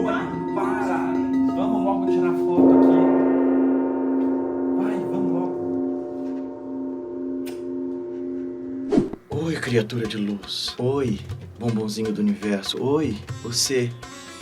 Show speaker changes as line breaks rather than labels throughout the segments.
Ô, marido, para! Vamos logo tirar foto aqui. Vai, vamos logo.
Oi, criatura de luz. Oi, bombonzinho do universo. Oi, você,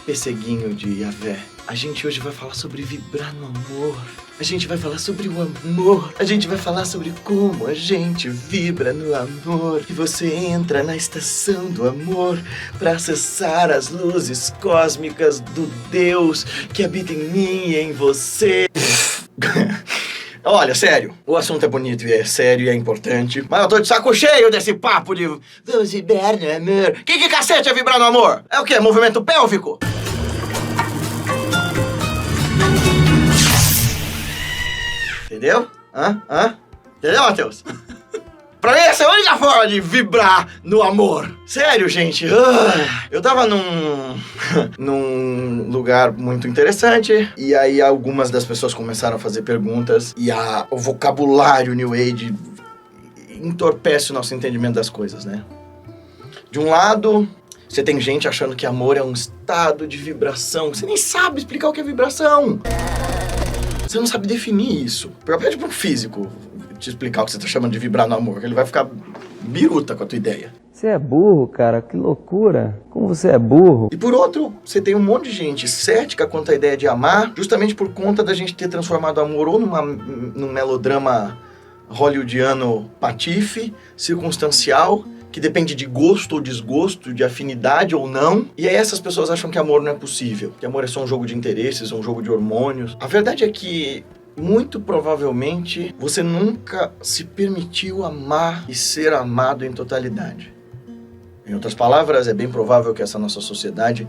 pesseguinho de Yahvé. A gente hoje vai falar sobre vibrar no amor. A gente vai falar sobre o amor. A gente vai falar sobre como a gente vibra no amor. E você entra na estação do amor para acessar as luzes cósmicas do Deus que habita em mim e em você. Olha, sério, o assunto é bonito e é sério e é importante, mas eu tô de saco cheio desse papo de vamos vibrar no amor. Que cacete é vibrar no amor? É o quê? Movimento pélvico? Entendeu? Entendeu, Matheus? Pra mim essa é a única forma de vibrar no amor. Sério, gente. Eu tava num lugar muito interessante. E aí algumas das pessoas começaram a fazer perguntas. E o vocabulário New Age entorpece o nosso entendimento das coisas, né? De um lado, você tem gente achando que amor é um estado de vibração. Você nem sabe explicar o que é vibração. Você não sabe definir isso. Pede pro físico te explicar o que você tá chamando de vibrar no amor, que ele vai ficar biruta com a tua ideia.
Você é burro, cara, que loucura. Como você é burro.
E por outro, você tem um monte de gente cética quanto à ideia de amar, justamente por conta da gente ter transformado o amor ou num melodrama hollywoodiano patife, circunstancial, que depende de gosto ou desgosto, de afinidade ou não. E aí essas pessoas acham que amor não é possível, que amor é só um jogo de interesses, um jogo de hormônios. A verdade é que muito provavelmente você nunca se permitiu amar e ser amado em totalidade. Em outras palavras, é bem provável que essa nossa sociedade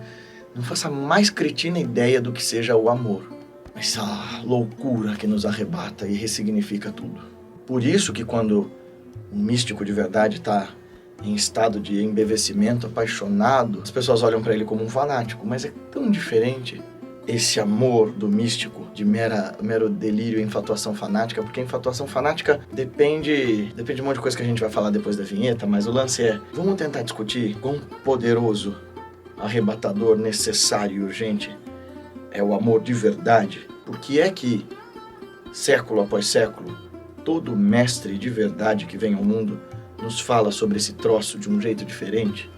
não faça mais cretina ideia do que seja o amor. Essa loucura que nos arrebata e ressignifica tudo. Por isso que quando um místico de verdade está em estado de embevecimento, apaixonado, as pessoas olham para ele como um fanático, mas é tão diferente esse amor do místico de mero delírio e infatuação fanática, porque a infatuação fanática depende de um monte de coisa que a gente vai falar depois da vinheta, mas o lance é, vamos tentar discutir quão poderoso, arrebatador, necessário e urgente é o amor de verdade. Por que é que, século após século, todo mestre de verdade que vem ao mundo nos fala sobre esse troço de um jeito diferente?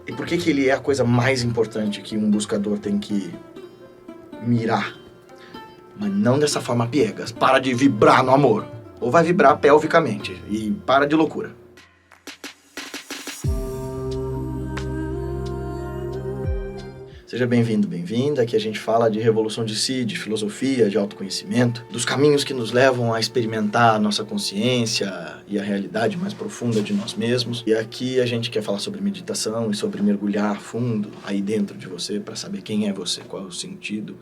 E por que ele é a coisa mais importante que um buscador tem que mirar? Mas não dessa forma piegas. Para de vibrar no amor. Ou vai vibrar pelvicamente. E para de loucura. Seja bem-vindo, bem-vinda. Aqui a gente fala de revolução de si, de filosofia, de autoconhecimento, dos caminhos que nos levam a experimentar a nossa consciência e a realidade mais profunda de nós mesmos. E aqui a gente quer falar sobre meditação e sobre mergulhar fundo aí dentro de você para saber quem é você, qual é o sentido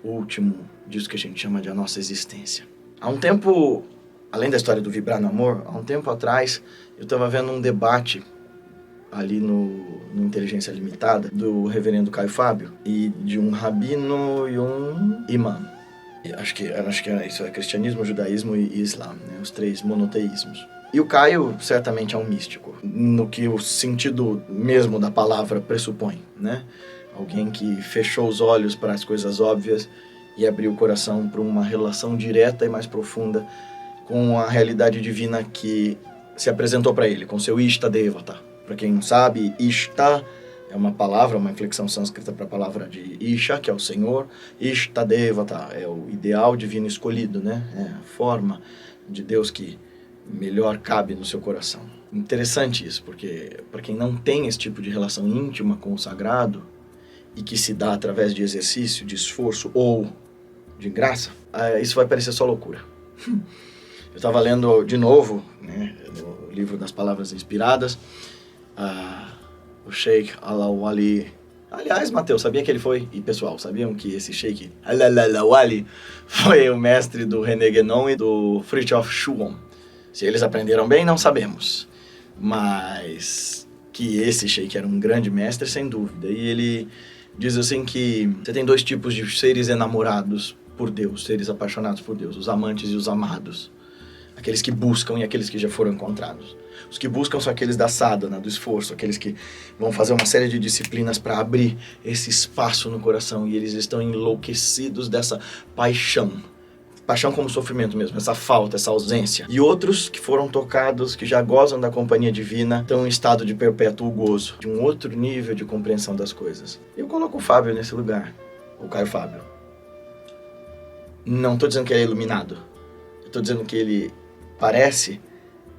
último disso que a gente chama de a nossa existência. Há um tempo, além da história do vibrar no amor, há um tempo atrás eu estava vendo um debate ali no Inteligência Limitada, do reverendo Caio Fábio, e de um rabino e um imã. Acho que era isso, é cristianismo, judaísmo e islã, né? Os três monoteísmos. E o Caio certamente é um místico, no que o sentido mesmo da palavra pressupõe, né? Alguém que fechou os olhos para as coisas óbvias e abriu o coração para uma relação direta e mais profunda com a realidade divina que se apresentou para ele, com seu Ishta Devata. Para quem não sabe, Ishta é uma palavra, uma inflexão sânscrita para a palavra de Isha, que é o Senhor. Ishta Devata é o ideal divino escolhido, né? É a forma de Deus que melhor cabe no seu coração. Interessante isso, porque para quem não tem esse tipo de relação íntima com o sagrado e que se dá através de exercício, de esforço ou de graça, isso vai parecer só loucura. Eu estava lendo de novo, né, no livro das Palavras Inspiradas, o Sheikh Al-Wali. Aliás, Matheus, sabia que ele foi? E pessoal, sabiam que esse Sheikh Al-Wali foi o mestre do René Guénon e do Fritjof Schuon? Se eles aprenderam bem, não sabemos. Mas que esse Sheikh era um grande mestre, sem dúvida. E ele diz assim que você tem dois tipos de seres enamorados por Deus, seres apaixonados por Deus, os amantes e os amados. aqueles que buscam e aqueles que já foram encontrados. Os que buscam são aqueles da sadhana, do esforço, aqueles que vão fazer uma série de disciplinas para abrir esse espaço no coração, e eles estão enlouquecidos dessa paixão. Paixão como sofrimento mesmo, essa falta, essa ausência. E outros que foram tocados, que já gozam da companhia divina, estão em estado de perpétuo gozo, de um outro nível de compreensão das coisas. Eu coloco o Fábio nesse lugar, o Caio Fábio. Não estou dizendo que ele é iluminado, eu estou dizendo que ele parece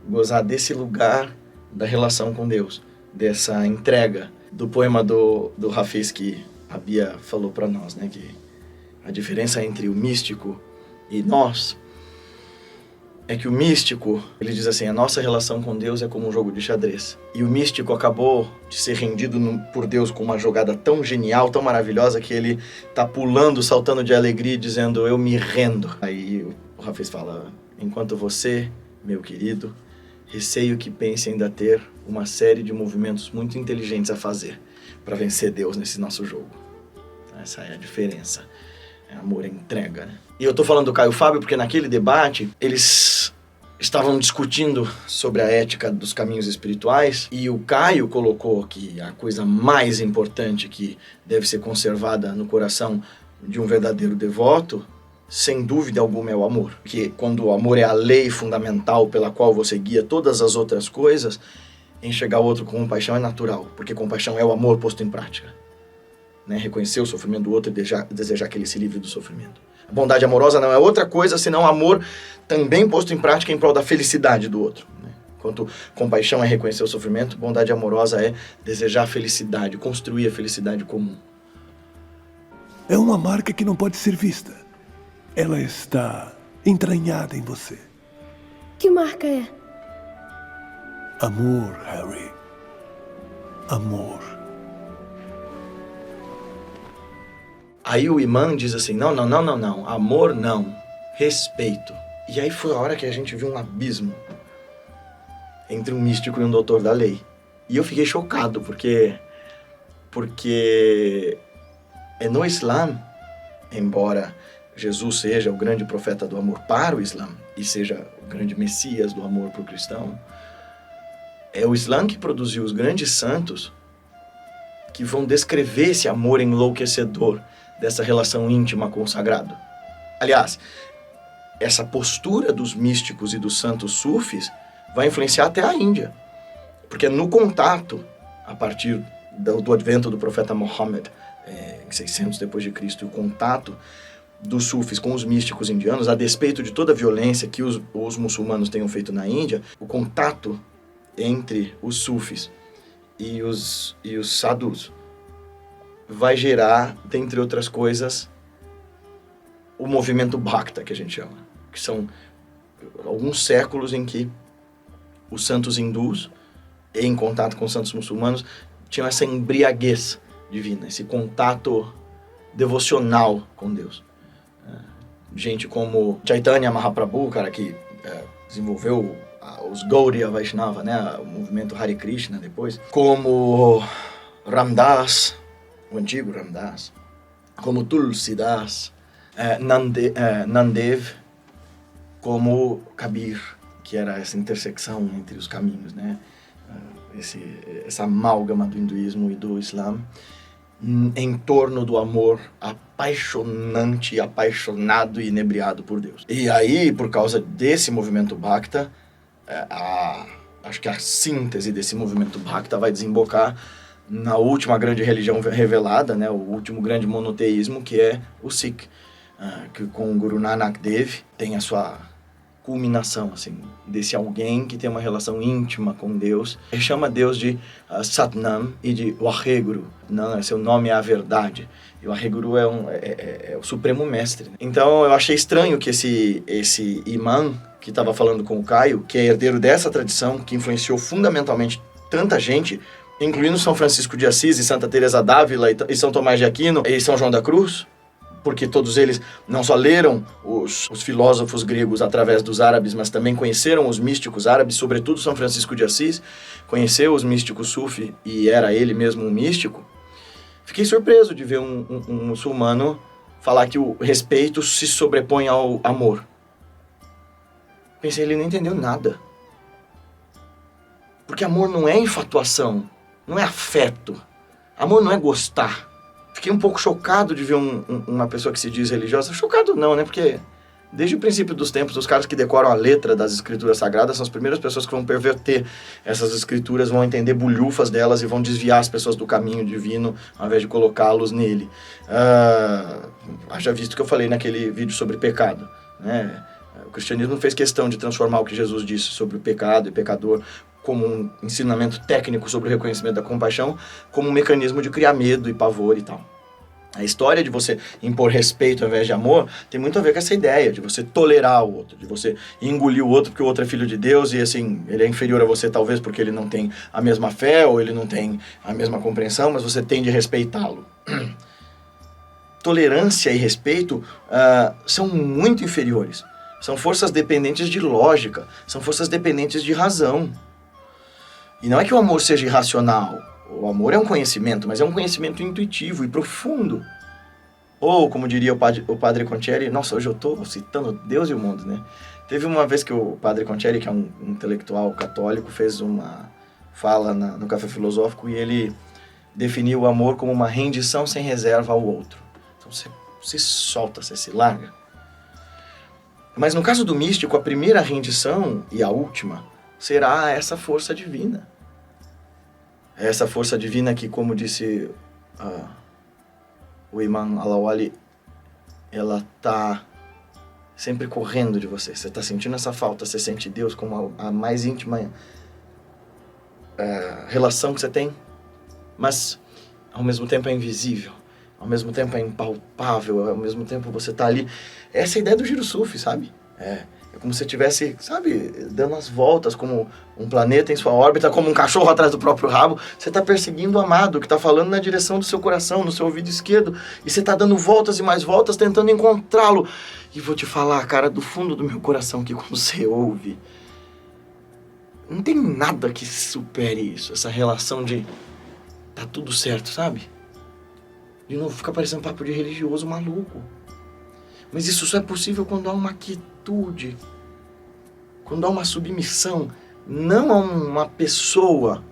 gozar desse lugar da relação com Deus, dessa entrega do poema do Hafiz que a Bia falou para nós, né? Que a diferença entre o místico e nós é que o místico, ele diz assim, a nossa relação com Deus é como um jogo de xadrez. E o místico acabou de ser rendido por Deus com uma jogada tão genial, tão maravilhosa, que ele tá pulando, saltando de alegria, dizendo, eu me rendo. Aí o Hafiz fala, enquanto você, meu querido, receio que pense ainda ter uma série de movimentos muito inteligentes a fazer para vencer Deus nesse nosso jogo. Essa é a diferença. É amor e entrega, né? E eu tô falando do Caio Fábio porque naquele debate eles estavam discutindo sobre a ética dos caminhos espirituais e o Caio colocou que a coisa mais importante que deve ser conservada no coração de um verdadeiro devoto, sem dúvida alguma, é o amor. Porque quando o amor é a lei fundamental pela qual você guia todas as outras coisas, enxergar o outro com compaixão é natural, porque compaixão é o amor posto em prática. Né? Reconhecer o sofrimento do outro e desejar que ele se livre do sofrimento. A bondade amorosa não é outra coisa senão amor também posto em prática em prol da felicidade do outro. Né? Enquanto compaixão é reconhecer o sofrimento, bondade amorosa é desejar a felicidade, construir a felicidade comum.
É uma marca que não pode ser vista. Ela está entranhada em você.
Que marca é?
Amor, Harry. Amor.
Aí o imã diz assim, não, amor não, respeito. E aí foi a hora que a gente viu um abismo entre um místico e um doutor da lei. E eu fiquei chocado, porque é no Islã, embora Jesus seja o grande profeta do amor para o Islã e seja o grande Messias do amor para o cristão, é o Islã que produziu os grandes santos que vão descrever esse amor enlouquecedor dessa relação íntima com o sagrado. Aliás, essa postura dos místicos e dos santos sufis vai influenciar até a Índia. Porque no contato, a partir do advento do profeta Muhammad, em 600 depois de Cristo, o contato dos sufis com os místicos indianos, a despeito de toda a violência que os muçulmanos tenham feito na Índia, o contato entre os sufis e os sadhus vai gerar, dentre outras coisas, o movimento Bhakta, que a gente chama, que são alguns séculos em que os santos hindus, em contato com os santos muçulmanos, tinham essa embriaguez divina, esse contato devocional com Deus. Gente como Chaitanya Mahaprabhu, cara, que desenvolveu os Gaudiya Vaishnava, né, o movimento Hare Krishna depois, como Ramdas, o antigo Ramdas, como Tulsidas, Nandev, como Kabir, que era essa intersecção entre os caminhos, né? Essa amálgama do hinduísmo e do Islã, em torno do amor apaixonante, apaixonado e inebriado por Deus. E aí, por causa desse movimento Bhakta, acho que a síntese desse movimento Bhakta vai desembocar na última grande religião revelada, né, o último grande monoteísmo, que é o Sikh, que com o Guru Nanak Dev tem a sua culminação, assim, desse alguém que tem uma relação íntima com Deus. Ele chama Deus de Satnam e de Waheguru. Não, seu nome é a verdade. E o Waheguru é o supremo mestre. Então eu achei estranho que esse imã que estava falando com o Caio, que é herdeiro dessa tradição, que influenciou fundamentalmente tanta gente, incluindo São Francisco de Assis e Santa Teresa d'Ávila e São Tomás de Aquino e São João da Cruz, porque todos eles não só leram os filósofos gregos através dos árabes, mas também conheceram os místicos árabes, sobretudo São Francisco de Assis, conheceu os místicos sufi e era ele mesmo um místico. Fiquei surpreso de ver um muçulmano falar que o respeito se sobrepõe ao amor. Pensei, ele não entendeu nada. Porque amor não é infatuação, não é afeto. Amor não é gostar. Fiquei um pouco chocado de ver uma pessoa que se diz religiosa. Chocado não, né? Porque desde o princípio dos tempos, os caras que decoram a letra das escrituras sagradas são as primeiras pessoas que vão perverter essas escrituras, vão entender bulhufas delas e vão desviar as pessoas do caminho divino ao invés de colocá-los nele. Haja visto que eu falei naquele vídeo sobre pecado, né? O cristianismo fez questão de transformar o que Jesus disse sobre o pecado e pecador como um ensinamento técnico sobre o reconhecimento da compaixão, como um mecanismo de criar medo e pavor e tal. A história de você impor respeito ao invés de amor tem muito a ver com essa ideia de você tolerar o outro, de você engolir o outro porque o outro é filho de Deus e assim, ele é inferior a você talvez porque ele não tem a mesma fé ou ele não tem a mesma compreensão, mas você tem de respeitá-lo. Tolerância e respeito são muito inferiores. São forças dependentes de lógica, são forças dependentes de razão. E não é que o amor seja irracional. O amor é um conhecimento, mas é um conhecimento intuitivo e profundo. Ou, como diria o padre Contieri, nossa, hoje eu estou citando Deus e o mundo, né? Teve uma vez que o padre Contieri, que é um intelectual católico, fez uma fala no Café Filosófico e ele definiu o amor como uma rendição sem reserva ao outro. Então você se solta, você se larga. Mas no caso do místico, a primeira rendição e a última será essa força divina. Essa força divina que, como disse o Imam Al-Awali, ela está sempre correndo de você. Você está sentindo essa falta, você sente Deus como a mais íntima relação que você tem, mas ao mesmo tempo é invisível, ao mesmo tempo é impalpável, ao mesmo tempo você está ali. Essa é a ideia do giro sufi, sabe? É como se você estivesse, sabe, dando as voltas como um planeta em sua órbita, como um cachorro atrás do próprio rabo. Você está perseguindo o amado, que está falando na direção do seu coração, no seu ouvido esquerdo, e você está dando voltas e mais voltas, tentando encontrá-lo. E vou te falar, cara, do fundo do meu coração, que quando você ouve, não tem nada que supere isso, essa relação de tá tudo certo, sabe? De novo, fica parecendo papo de religioso maluco. Mas isso só é possível quando há uma quietude, quando há uma submissão, não a uma pessoa,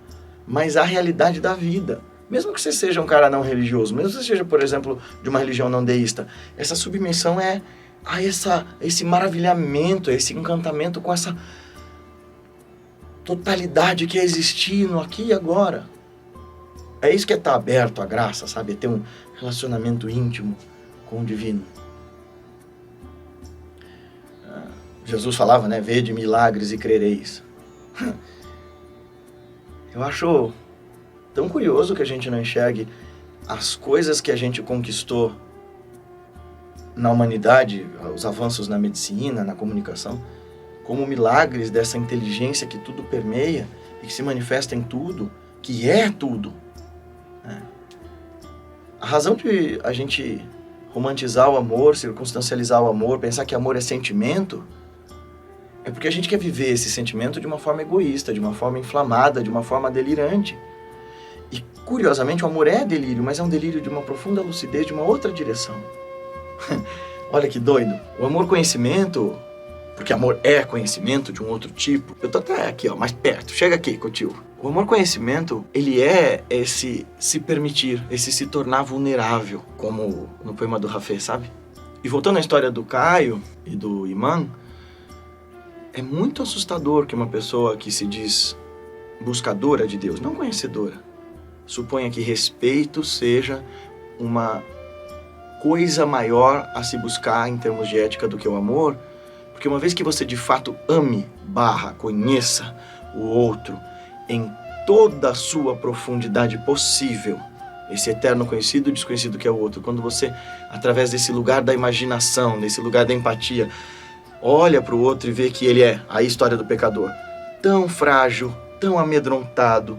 mas à realidade da vida. Mesmo que você seja um cara não religioso, mesmo que você seja, por exemplo, de uma religião não deísta, essa submissão é a esse maravilhamento, esse encantamento com essa totalidade que é existir no aqui e agora. É isso que é estar aberto à graça, sabe? É ter um relacionamento íntimo com o divino. Jesus falava, né? Vede milagres e crereis. Eu acho tão curioso que a gente não enxergue as coisas que a gente conquistou na humanidade, os avanços na medicina, na comunicação, como milagres dessa inteligência que tudo permeia e que se manifesta em tudo, que é tudo. A razão de a gente romantizar o amor, circunstancializar o amor, pensar que amor é sentimento, é porque a gente quer viver esse sentimento de uma forma egoísta, de uma forma inflamada, de uma forma delirante. E, curiosamente, o amor é delírio, mas é um delírio de uma profunda lucidez, de uma outra direção. Olha que doido. O amor-conhecimento, porque amor é conhecimento de um outro tipo. Eu tô até aqui, ó, mais perto. Chega aqui, Cotil. O amor-conhecimento, ele é esse se permitir, esse se tornar vulnerável, como no poema do Rafé, sabe? E voltando à história do Caio e do Imã, é muito assustador que uma pessoa que se diz buscadora de Deus, não conhecedora, suponha que respeito seja uma coisa maior a se buscar em termos de ética do que o amor, porque uma vez que você de fato conheça o outro em toda a sua profundidade possível, esse eterno conhecido e desconhecido que é o outro, quando você, através desse lugar da imaginação, desse lugar da empatia, olha para o outro e vê que ele é, a história do pecador, tão frágil, tão amedrontado,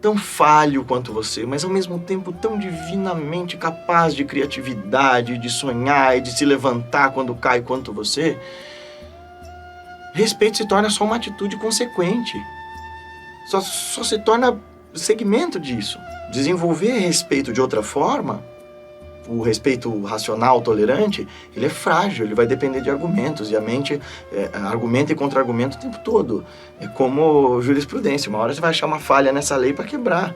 tão falho quanto você, mas ao mesmo tempo tão divinamente capaz de criatividade, de sonhar e de se levantar quando cai quanto você, respeito se torna só uma atitude consequente. Só se torna segmento disso. Desenvolver respeito de outra forma, O respeito racional, tolerante, ele é frágil, ele vai depender de argumentos, e a mente argumenta e contra-argumenta o tempo todo. É como jurisprudência, uma hora você vai achar uma falha nessa lei para quebrar.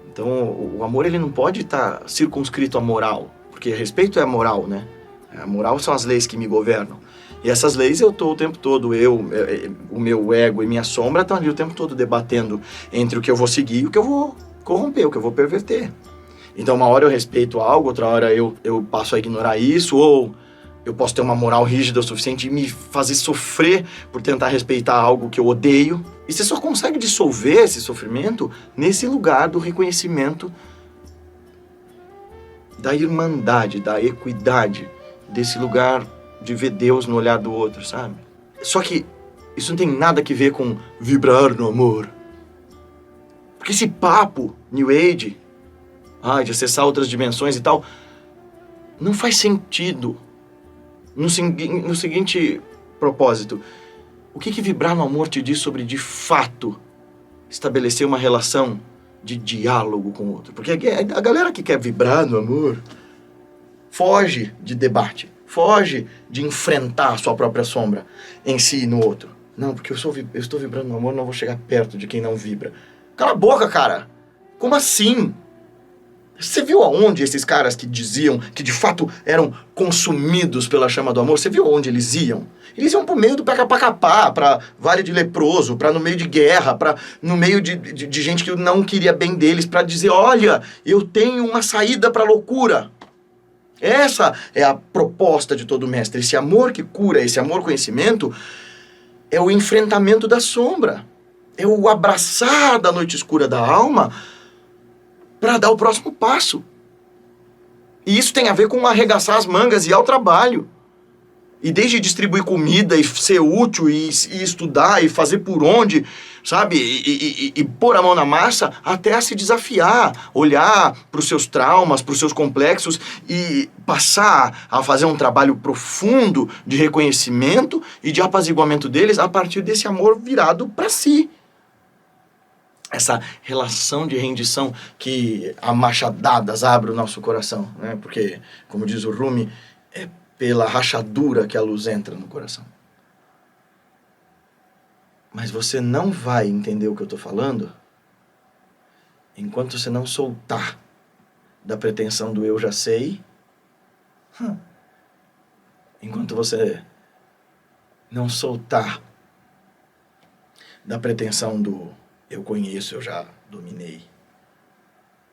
Então, o amor ele não pode estar circunscrito à moral, porque respeito é a moral, né? A moral são as leis que me governam. E essas leis eu estou o tempo todo, o meu ego e minha sombra estão ali o tempo todo debatendo entre o que eu vou seguir e o que eu vou corromper, o que eu vou perverter. Então, uma hora eu respeito algo, outra hora eu passo a ignorar isso, ou eu posso ter uma moral rígida o suficiente e me fazer sofrer por tentar respeitar algo que eu odeio. E você só consegue dissolver esse sofrimento nesse lugar do reconhecimento da irmandade, da equidade, desse lugar de ver Deus no olhar do outro, sabe? Só que isso não tem nada a ver com vibrar no amor. Porque esse papo New Age, de acessar outras dimensões e tal, não faz sentido no seguinte propósito. O que vibrar no amor te diz sobre, de fato, estabelecer uma relação de diálogo com o outro? Porque a galera que quer vibrar no amor foge de debate, foge de enfrentar a sua própria sombra em si e no outro. Não, porque eu estou vibrando no amor, não vou chegar perto de quem não vibra. Cala a boca, cara! Como assim? Você viu aonde esses caras que diziam que de fato eram consumidos pela chama do amor, você viu aonde eles iam? Eles iam pro meio do Pacapacapá, pra Vale de Leproso, pra no meio de guerra, pra no meio de gente que não queria bem deles, pra dizer, olha, eu tenho uma saída pra loucura. Essa é a proposta de todo mestre. Esse amor que cura, esse amor conhecimento, é o enfrentamento da sombra. É o abraçar da noite escura da alma para dar o próximo passo. E isso tem a ver com arregaçar as mangas e ir ao trabalho. E desde distribuir comida e ser útil e estudar e fazer por onde, sabe? E pôr a mão na massa até a se desafiar, olhar para os seus traumas, para os seus complexos e passar a fazer um trabalho profundo de reconhecimento e de apaziguamento deles a partir desse amor virado para si. Essa relação de rendição que a machadadas abre o nosso coração, né? Porque, como diz o Rumi, é pela rachadura que a luz entra no coração. Mas você não vai entender o que eu estou falando enquanto você não soltar da pretensão do eu já sei, enquanto você não soltar da pretensão do eu conheço, eu já dominei.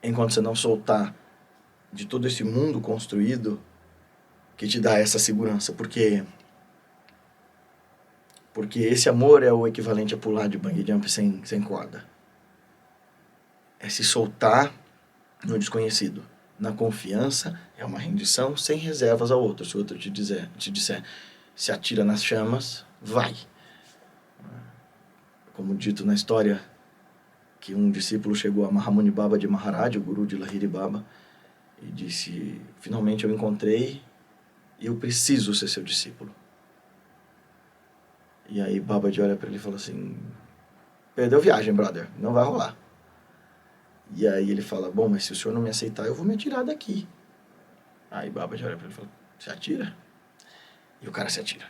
Enquanto você não soltar de todo esse mundo construído que te dá essa segurança. Porque esse amor é o equivalente a pular de bungee jump sem corda. É se soltar no desconhecido. Na confiança, é uma rendição sem reservas ao outro. Se o outro te disser se atira nas chamas, vai. Como dito na história, que um discípulo chegou a Mahamuni Baba de Maharaj, o guru de Lahiri Baba, e disse, finalmente eu encontrei e eu preciso ser seu discípulo. E aí Babaji olha para ele e fala assim, perdeu viagem, brother, não vai rolar. E aí ele fala, bom, mas se o senhor não me aceitar, eu vou me atirar daqui. Aí Babaji olha para ele e fala, se atira? E o cara se atira.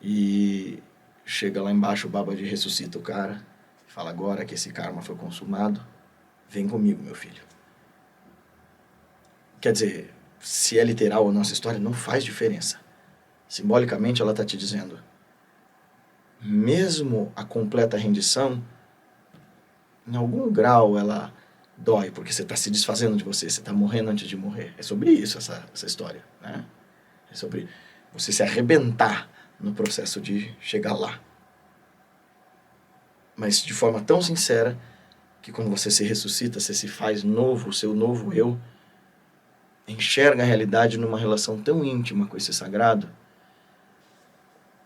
E chega lá embaixo, o Babaji ressuscita o cara, fala, agora que esse karma foi consumado, vem comigo, meu filho. Quer dizer, se é literal a nossa história, não faz diferença. Simbolicamente, ela está te dizendo, mesmo a completa rendição, em algum grau ela dói, porque você está se desfazendo de você, você está morrendo antes de morrer. É sobre isso essa história, né? É sobre você se arrebentar no processo de chegar lá. Mas de forma tão sincera que quando você se ressuscita, você se faz novo, o seu novo eu, enxerga a realidade numa relação tão íntima com esse sagrado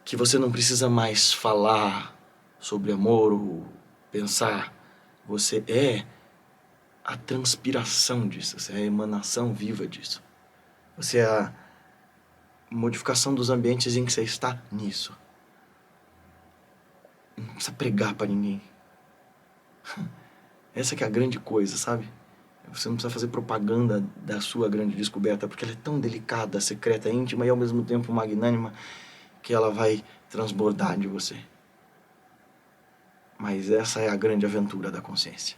que você não precisa mais falar sobre amor ou pensar. Você é a transpiração disso, você é a emanação viva disso. Você é a modificação dos ambientes em que você está nisso. Não precisa pregar para ninguém. Essa que é a grande coisa, sabe? Você não precisa fazer propaganda da sua grande descoberta, porque ela é tão delicada, secreta, íntima e ao mesmo tempo magnânima, que ela vai transbordar de você. Mas essa é a grande aventura da consciência.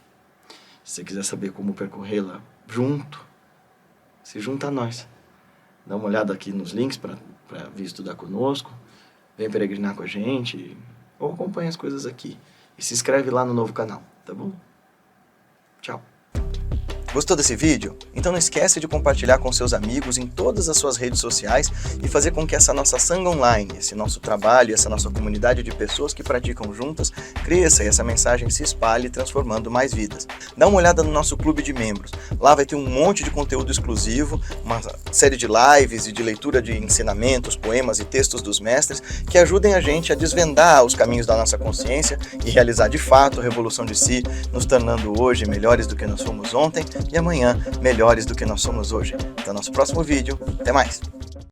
Se você quiser saber como percorrê-la junto, se junta a nós. Dá uma olhada aqui nos links para vir estudar conosco, vem peregrinar com a gente, ou acompanha as coisas aqui. E se inscreve lá no novo canal, tá bom? Tchau. Gostou desse vídeo? Então não esquece de compartilhar com seus amigos em todas as suas redes sociais e fazer com que essa nossa Sangha Online, esse nosso trabalho, essa nossa comunidade de pessoas que praticam juntas, cresça e essa mensagem se espalhe, transformando mais vidas. Dá uma olhada no nosso clube de membros. Lá vai ter um monte de conteúdo exclusivo, uma série de lives e de leitura de ensinamentos, poemas e textos dos mestres que ajudem a gente a desvendar os caminhos da nossa consciência e realizar de fato a revolução de si, nos tornando hoje melhores do que nós fomos ontem e amanhã melhores do que nós somos hoje. Até o nosso próximo vídeo. Até mais!